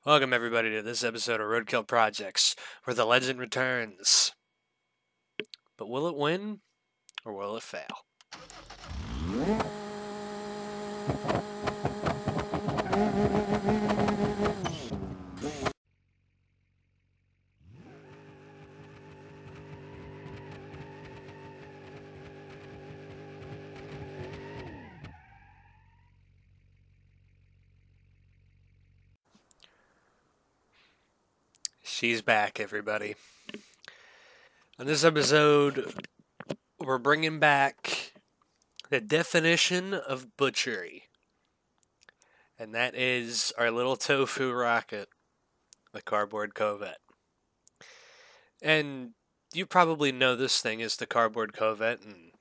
Welcome everybody to this episode of Roadkill Projects, where the legend returns. But will it win, or will it fail? She's back, everybody. On this episode, we're bringing back the definition of butchery. And that is our little tofu rocket, the cardboard Covet. And you probably know this thing is the cardboard Covet, and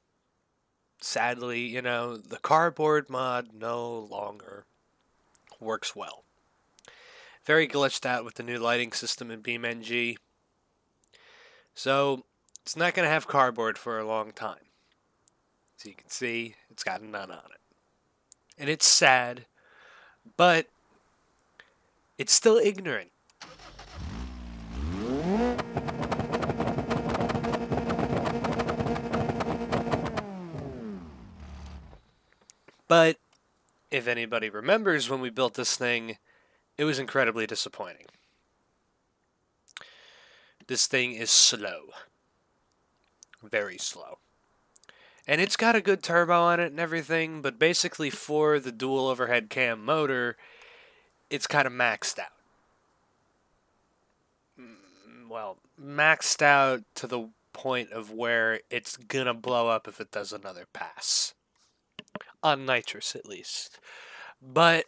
sadly, the cardboard mod no longer works well. Very glitched out with the new lighting system in BeamNG. So, it's not going to have cardboard for a long time. As you can see, it's got none on it. And it's sad, but it's still ignorant. But if anybody remembers when we built this thing, it was incredibly disappointing. This thing is slow. Very slow. And it's got a good turbo on it and everything, but basically for the dual overhead cam motor, it's kind of maxed out. Well, maxed out to the point of where it's gonna blow up if it does another pass. On nitrous, at least. But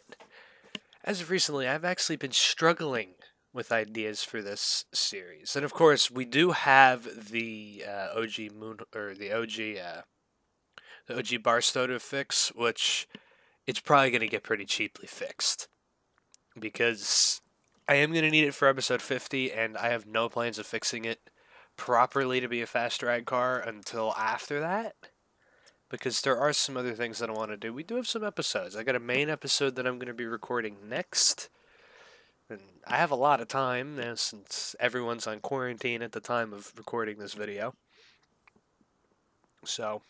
as of recently, I've actually been struggling with ideas for this series, and of course, we do have the OG moon or the OG Barstow to fix, which it's probably going to get pretty cheaply fixed because I am going to need it for episode 50, and I have no plans of fixing it properly to be a fast drag car until after that. Because there are some other things that I want to do. We do have some episodes. I got a main episode that I'm going to be recording next. And I have a lot of time now since everyone's on quarantine at the time of recording this video. So,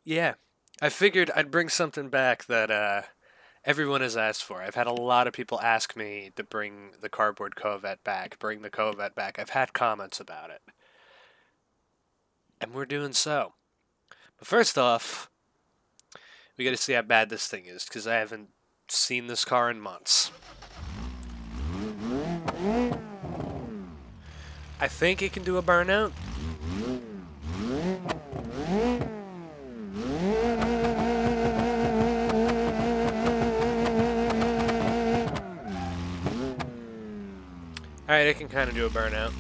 yeah. I figured I'd bring something back that everyone has asked for. I've had a lot of people ask me to bring the cardboard Covet back, bring the Covet back. I've had comments about it. And we're doing so. But first off, we gotta see how bad this thing is, because I haven't seen this car in months. I think it can do a burnout. Alright, it can kind of do a burnout.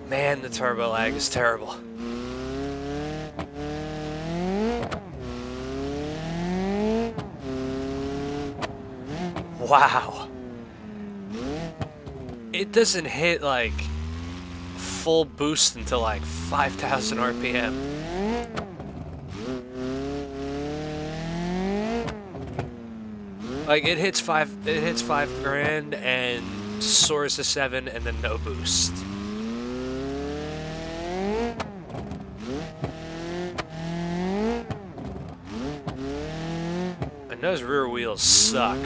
Man, the turbo lag is terrible. Wow. It doesn't hit like full boost until like 5,000 RPM. Like it hits five grand and soars to 7 and then no boost. And those rear wheels suck.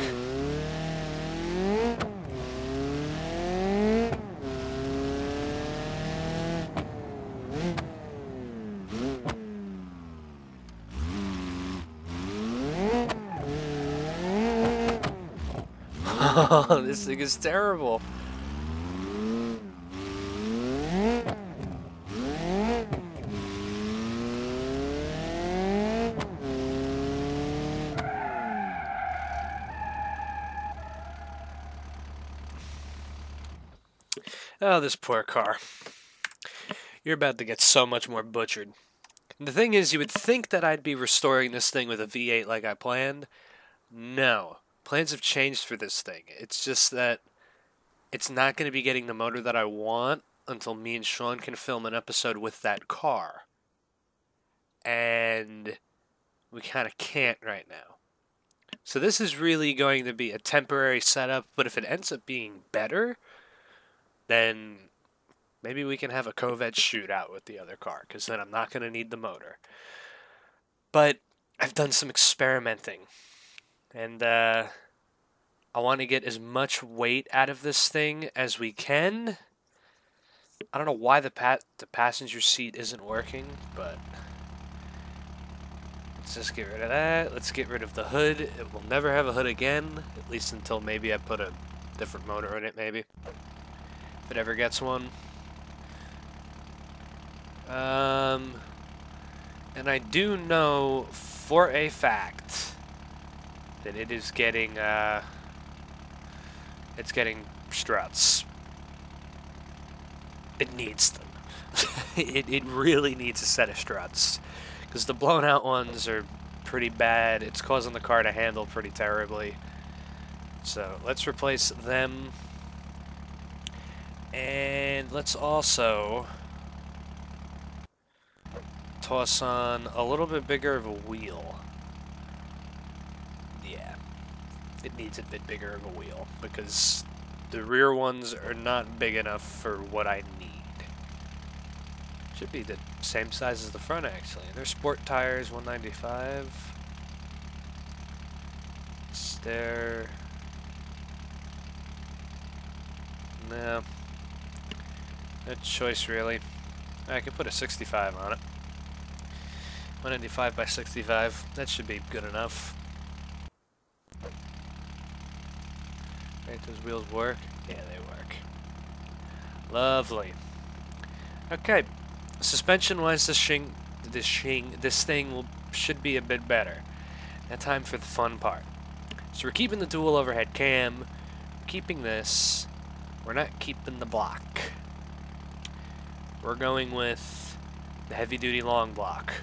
Oh, this thing is terrible. Oh, this poor car. You're about to get so much more butchered. And the thing is, you would think that I'd be restoring this thing with a V8 like I planned. No. Plans have changed for this thing. It's just that it's not going to be getting the motor that I want until me and Sean can film an episode with that car. and we kind of can't right now. So this is really going to be a temporary setup, but if it ends up being better, then maybe we can have a Covet shootout with the other car, because then I'm not going to need the motor. But I've done some experimenting, and I want to get as much weight out of this thing as we can. I don't know why the passenger seat isn't working, but let's just get rid of that. Let's get rid of the hood. It will never have a hood again, at least until maybe I put a different motor in it, maybe. If it ever gets one. And I do know for a fact that it is getting, it's getting struts. It needs them. it really needs a set of struts. Because the blown out ones are pretty bad. It's causing the car to handle pretty terribly. So let's replace them. And let's also toss on a little bit bigger of a wheel. Yeah, it needs a bit bigger of a wheel because the rear ones are not big enough for what I need. Should be the same size as the front, actually. They're sport tires, 195. Stair. No. No choice, really. I could put a 65 on it. 195 by 65. That should be good enough. Right, those wheels work? Yeah, they work. Lovely. Okay. Suspension-wise, this thing should be a bit better. Now time for the fun part. So we're keeping the dual overhead cam. We're keeping this. We're not keeping the block. We're going with the heavy-duty long block.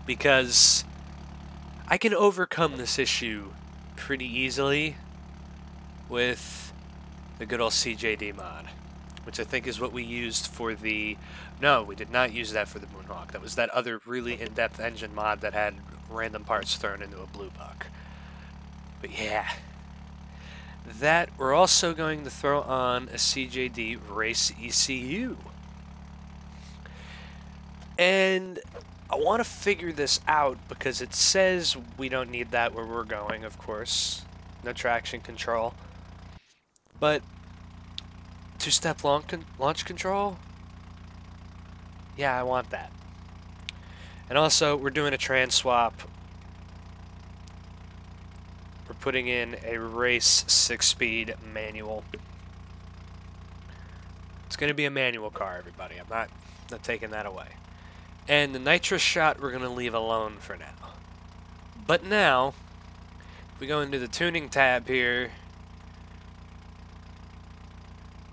Because I can overcome this issue pretty easily with the good old CJD mod, which I think is what we used for the... No, we did not use that for the Moonhawk. That was that other really in-depth engine mod that had random parts thrown into a blue buck. But yeah. That, we're also going to throw on a CJD race ECU. And I want to figure this out because it says we don't need that where we're going, of course. No traction control. But two-step launch control? Yeah, I want that. And also, we're doing a trans swap. We're putting in a race 6-speed manual. It's going to be a manual car, everybody. I'm not taking that away. And the nitrous shot we're going to leave alone for now. But now, if we go into the tuning tab here,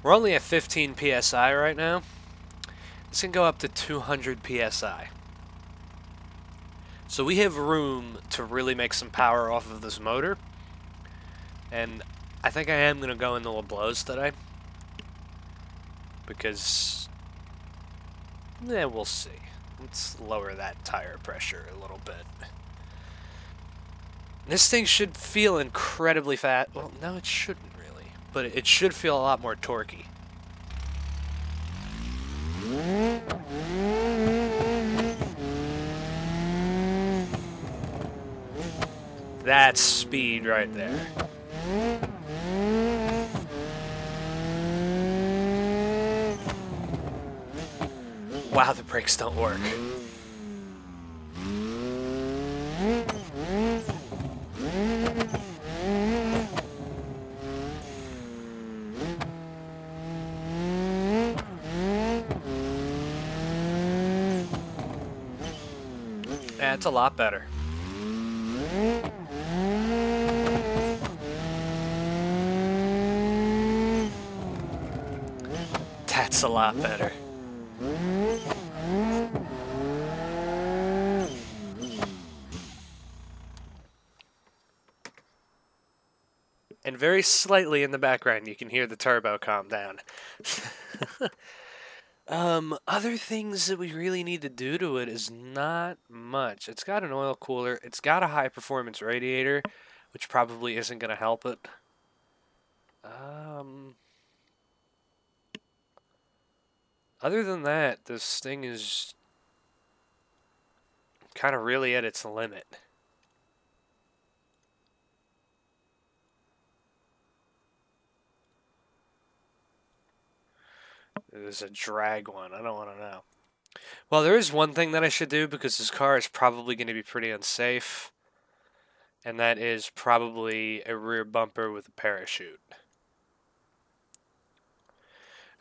we're only at 15 PSI right now. This can go up to 200 PSI. So we have room to really make some power off of this motor. And I think I am going to go into LeBlow's today. Because, yeah, we'll see. Let's lower that tire pressure a little bit. This thing should feel incredibly fast. Well, no, it shouldn't really. But it should feel a lot more torquey. That's speed right there. Wow, the brakes don't work. That's a lot better. That's a lot better. And very slightly in the background, you can hear the turbo calm down. Other things that we really need to do to it is not much. It's got an oil cooler. It's got a high performance radiator, which probably isn't going to help it. Other than that, this thing is kind of really at its limit. There's a drag one. I don't want to know. Well, there is one thing that I should do because this car is probably going to be pretty unsafe. And that is probably a rear bumper with a parachute.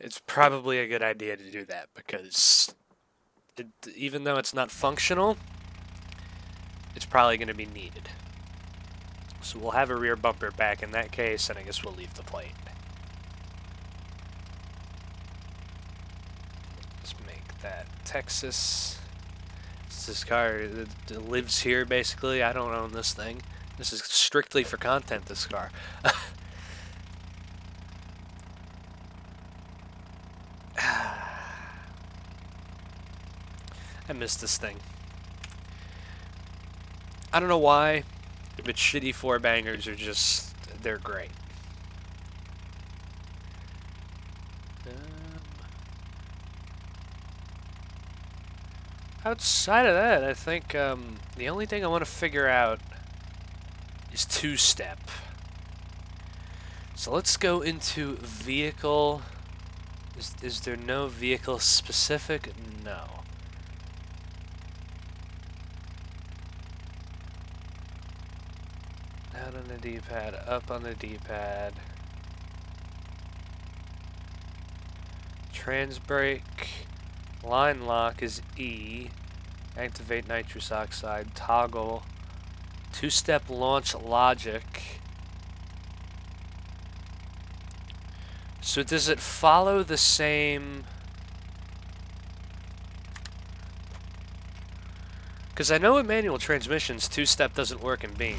It's probably a good idea to do that because even though it's not functional, it's probably going to be needed. So we'll have a rear bumper back in that case, and I guess we'll leave the plate. Let's make that Texas. This car lives here, basically. I don't own this thing. This is strictly for content, this car. I miss this thing. I don't know why, but shitty four bangers are just, they're great. Outside of that, I think the only thing I want to figure out is two-step. So let's go into vehicle. Is there no vehicle specific? No. Down on the D-pad, up on the D-pad. Trans brake. Line lock is E. Activate nitrous oxide. Toggle. Two-step launch logic. So does it follow the same... Because I know in manual transmissions, two-step doesn't work in Beam.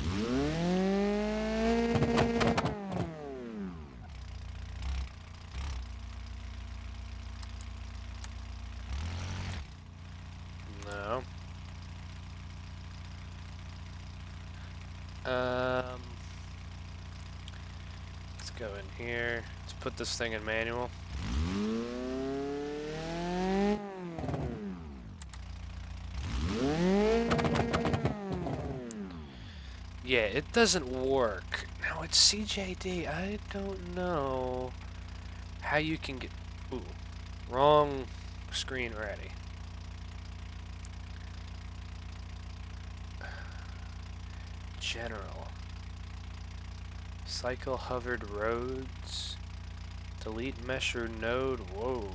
No. Let's go in here. Let's put this thing in manual. Yeah, it doesn't work. Now it's CJD. I don't know how you can get... Ooh, wrong screen ready. General. Cycle hovered roads. Delete mesher node. Whoa.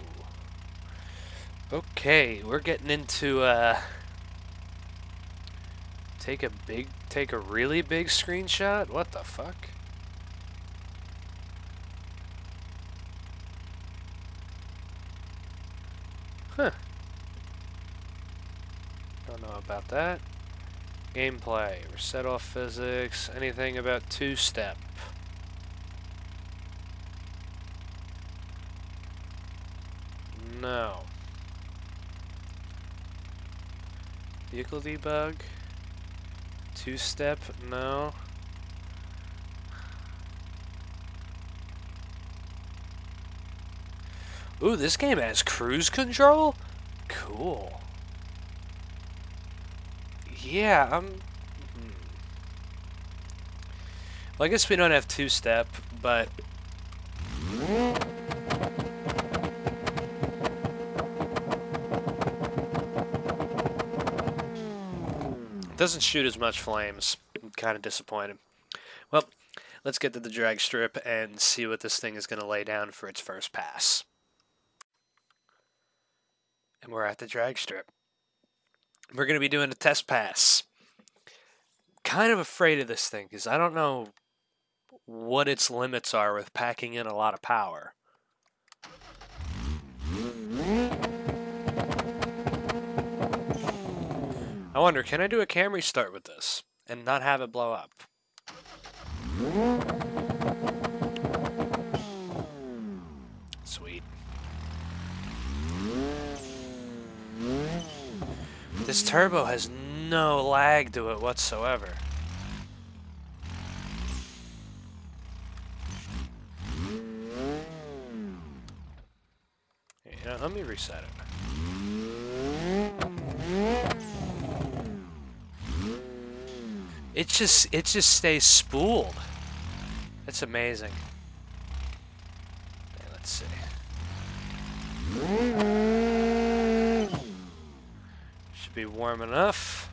Okay, we're getting into take a really big screenshot? What the fuck? Huh. Don't know about that. Gameplay, reset off physics, anything about two-step. No. Vehicle debug. Two-step, no. Ooh, this game has cruise control? Cool. Yeah, well, I guess we don't have two-step, but... It doesn't shoot as much flames. I'm kind of disappointed. Well, let's get to the drag strip and see what this thing is going to lay down for its first pass. And we're at the drag strip. We're going to be doing a test pass. Kind of afraid of this thing because I don't know what its limits are with packing in a lot of power. I wonder, can I do a Camry start with this and not have it blow up? Sweet. This turbo has no lag to it whatsoever. Yeah, let me reset it. It just stays spooled. It's amazing. Okay, let's see. Should be warm enough.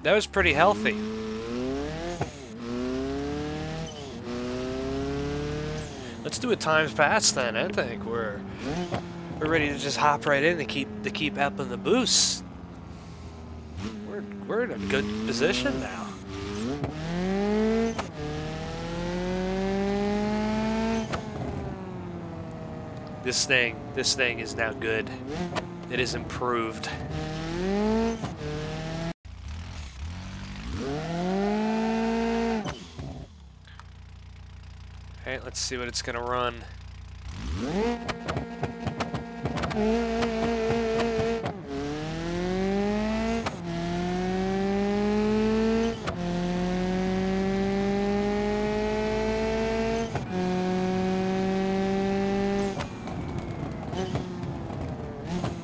That was pretty healthy. Let's do a times pass then. I think we're ready to just hop right in and keep upping the boost. We're in a good position now. This thing is now good. It is improved. Okay, let's see what it's gonna run.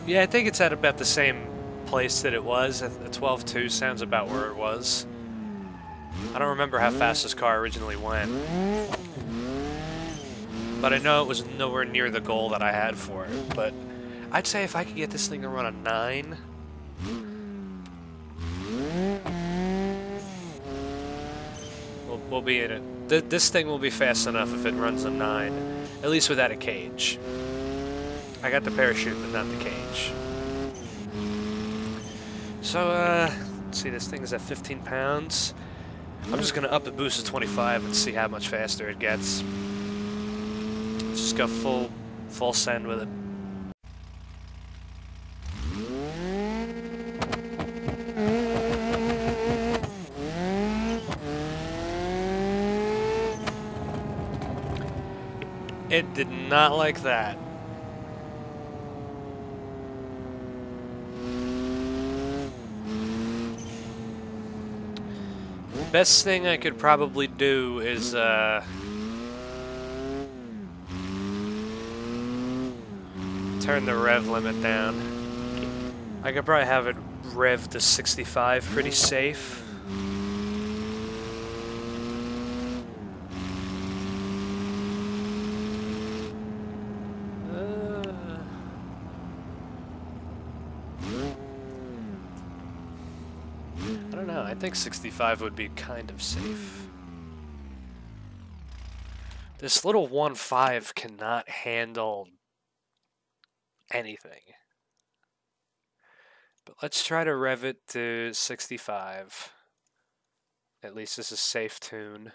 Yeah, I think it's at about the same place that it was. The 12.2 sounds about where it was. I don't remember how fast this car originally went. But I know it was nowhere near the goal that I had for it. But I'd say if I could get this thing to run a 9... We'll be in it. This thing will be fast enough if it runs a 9. At least without a cage. I got the parachute, but not the cage. So, let's see, this thing is at 15 pounds. I'm just gonna up the boost to 25 and see how much faster it gets. Just go full send with it. It did not like that. Best thing I could probably do is turn the rev limit down. I could probably have it rev to 65 pretty safe. I don't know, I think 65 would be kind of safe. This little 1.5 cannot handle anything. But let's try to rev it to 65. At least this is safe tune.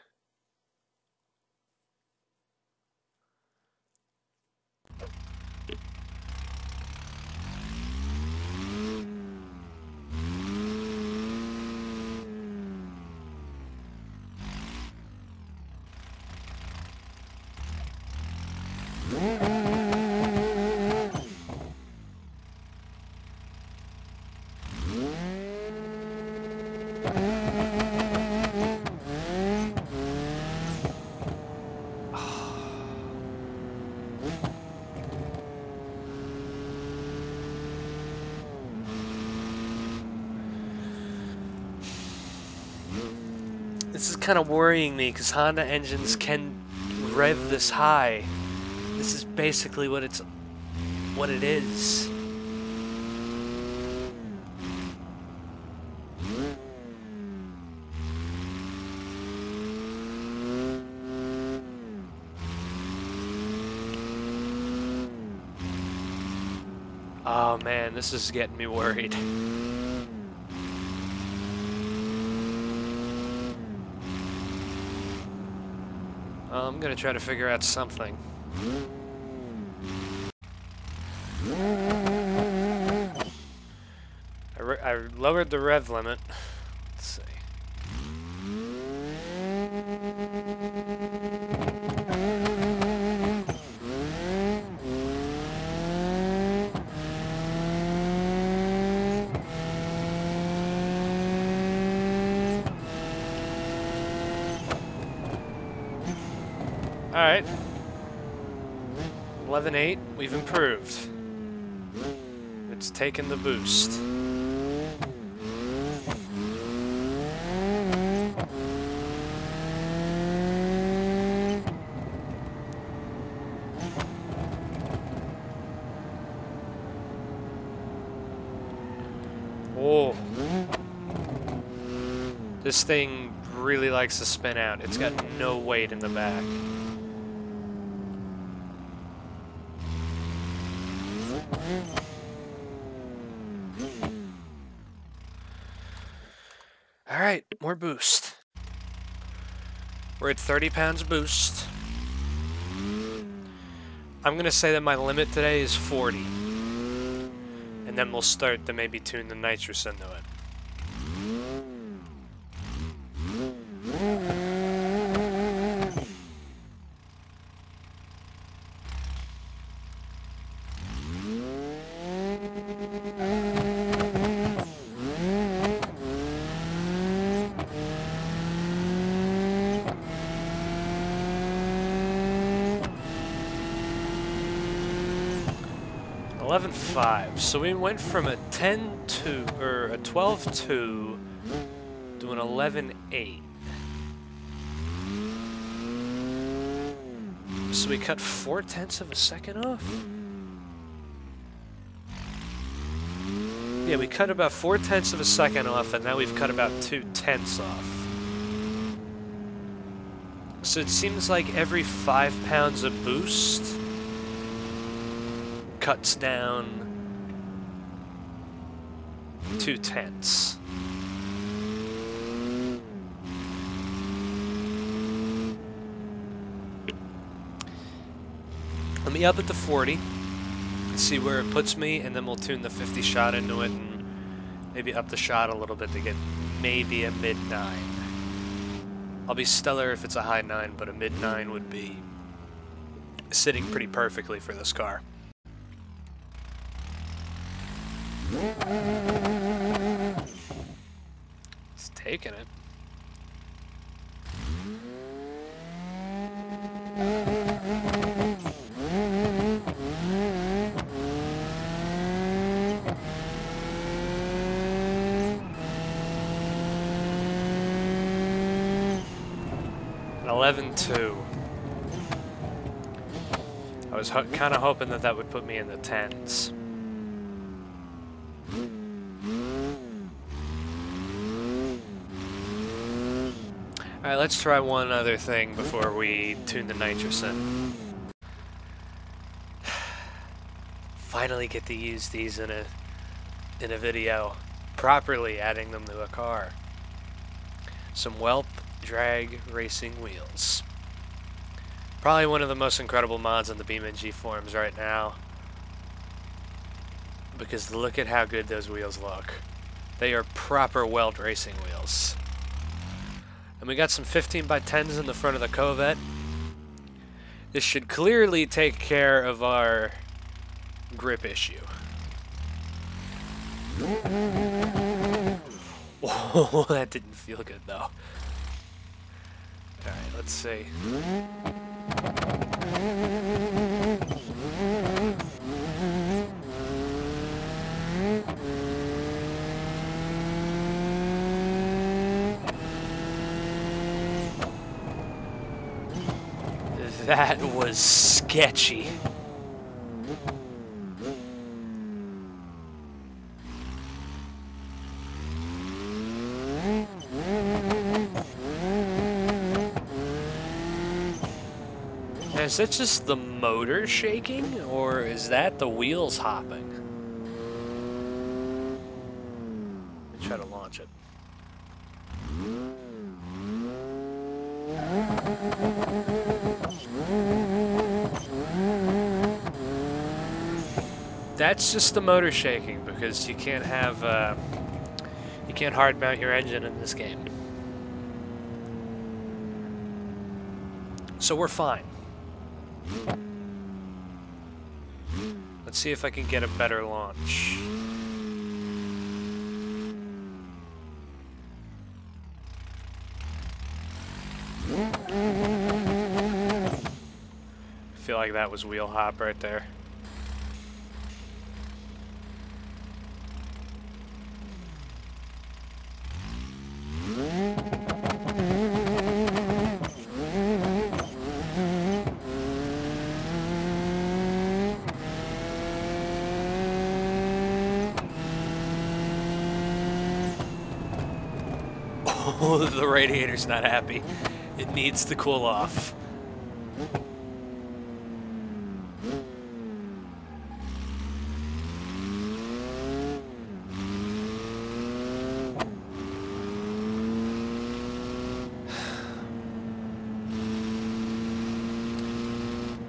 This is kind of worrying me because Honda engines can rev this high. This is basically what it is. Oh man, this is getting me worried. I'm gonna try to figure out something. I lowered the rev limit. Let's see. Alright. 11.8, we've improved. It's taken the boost. Oh. This thing really likes to spin out. It's got no weight in the back. Alright, more boost. We're at 30 pounds boost. I'm gonna say that my limit today is 40. And then we'll start to maybe tune the nitrous into it. .5. So we went from a 10-2 or a 12-2 to an 11-8. So we cut 0.4 of a second off? Yeah, we cut about 0.4 of a second off, and now we've cut about 0.2 off. So it seems like every 5 pounds of boost cuts down 0.2. Let me up it to 40, see where it puts me, and then we'll tune the 50 shot into it and maybe up the shot a little bit to get maybe a mid-9. I'll be stellar if it's a high 9, but a mid-9 would be sitting pretty perfectly for this car. It's taking it. An 11.2. I was kind of hoping that that would put me in the 10s. Alright, let's try one other thing before we tune the nitrous in. Finally get to use these in a video, properly adding them to a car. Some Whelp drag racing wheels. Probably one of the most incredible mods on the BeamNG forums right now. Because look at how good those wheels look. They are proper weld racing wheels. And we got some 15x10s in the front of the Covet. This should clearly take care of our grip issue. Oh, that didn't feel good though. Alright, let's see. That was sketchy. Is that just the motor shaking, or is that the wheels hopping? Let's try to launch it. That's just the motor shaking, because you can't have you can't hard mount your engine in this game. So we're fine. Let's see if I can get a better launch. I feel like that was wheel hop right there. Oh, the radiator's not happy. It needs to cool off.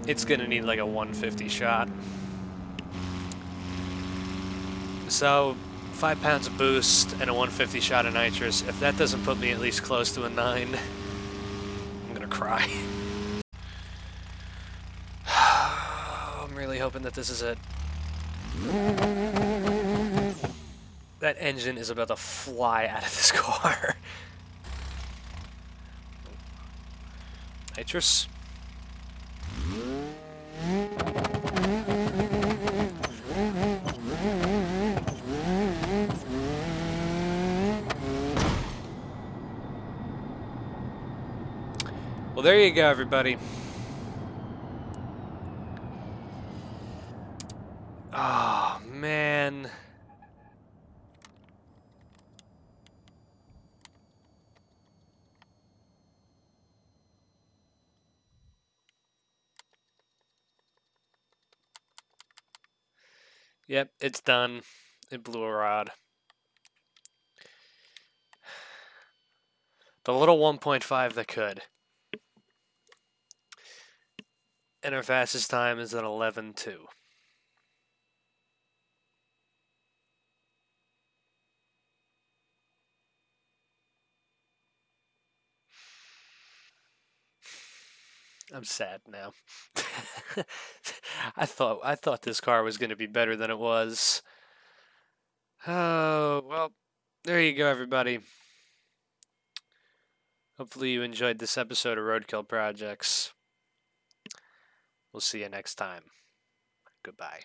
It's gonna need like a 150 shot. So, 5 pounds of boost and a 150 shot of nitrous. If that doesn't put me at least close to a 9, I'm gonna cry. I'm really hoping that this is it. That engine is about to fly out of this car. Nitrous. Well, there you go, everybody. Oh, man. Yep, it's done. It blew a rod. The little 1.5 that could. And our fastest time is at 11.2. I'm sad now. I thought this car was going to be better than it was. Oh, well, there you go, everybody. Hopefully you enjoyed this episode of Roadkill Projects. We'll see you next time. Goodbye.